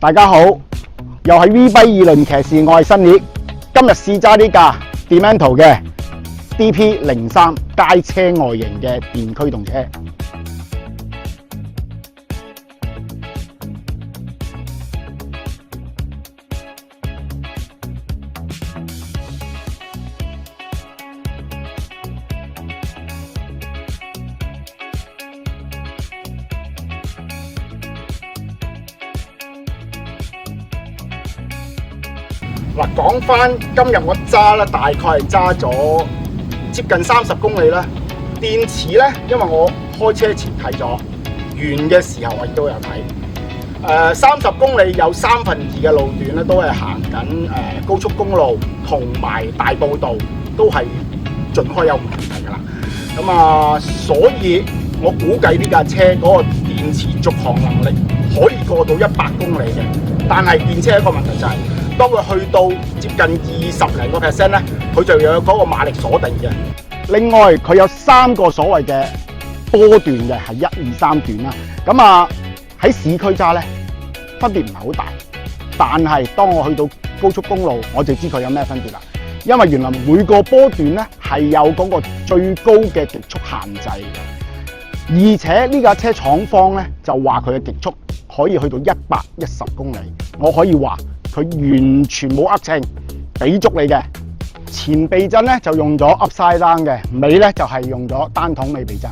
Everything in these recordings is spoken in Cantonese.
大家好，又係 V 跛二輪騎士，我係新烈。今日試揸呢架 Demento 嘅 DP03 街車外形嘅電驅動車。嗱，講翻今日我揸咧，大概係揸咗接近30公里啦。電池咧，因為我開車前睇咗，完嘅時候我亦都有睇。30公里有2/3嘅路段咧，都係行緊高速公路同埋大埔道，都係盡開有問題㗎啦。咁啊，所以我估計呢架車嗰個電池續航能力可以過到100公里嘅。但係電車一個問題就係，當佢去到接近20零個%咧，佢就有嗰個馬力鎖定嘅。另外，佢有3個所謂嘅波段嘅，係1、2、3段啦。咁啊喺市區揸咧，分別唔係好大。但係當我去到高速公路，我就知佢有咩分別啦。因為原來每個波段咧係有嗰個最高嘅極速限制嘅，而且呢架車廠方咧就話佢嘅極速可以去到110公里。我可以話佢完全冇呃秤，俾足你嘅。前避震咧就用咗 upside down 嘅，尾咧就係用咗單筒尾避震。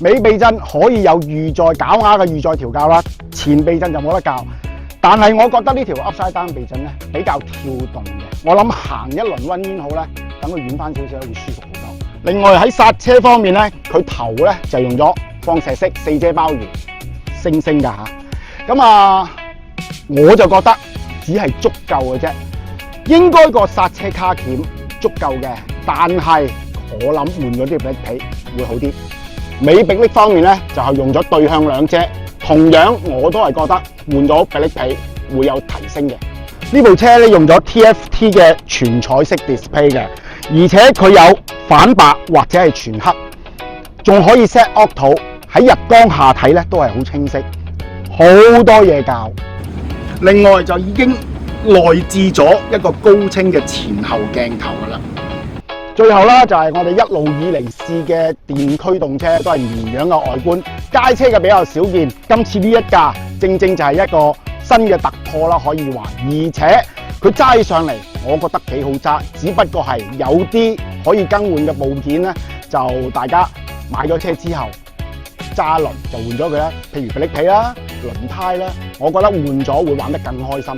尾避震可以有預載搞啞嘅預載調校啦，前避震就冇得校。但係我覺得呢條 upside down 避震咧比較跳動嘅，我諗行一輪溫煙好咧，等佢軟翻少少會舒服好多。另外喺剎車方面咧，佢頭咧就用咗放射式4遮鮑魚，星星㗎嚇。咁啊，我就覺得只係足夠嘅啫，應該個剎車卡鉗足夠嘅，但係我諗換咗啲迫力皮會好啲。尾迫力方面咧就係用咗對向兩遮，同樣我都係覺得換咗迫力皮會有提升嘅。呢部車咧用咗 TFT 嘅全彩色 display 嘅，而且佢有反白或者係全黑，仲可以 set auto， 喺日光下睇咧都係好清晰，好多嘢教。另外就已經內置咗一個高清嘅前後鏡頭㗎啦。最後啦，就係我哋一路以嚟試嘅電驅動車，都係綿羊嘅外觀，街車嘅比較少見。今次呢一架正正就係一個新嘅突破啦，可以話。而且佢揸起上嚟，我覺得幾好揸，只不過係有啲可以更換嘅部件咧，就大家買咗車之後揸一輪就換咗佢啦。譬如迫力皮啦、輪胎啦，我覺得換咗會玩得更開心。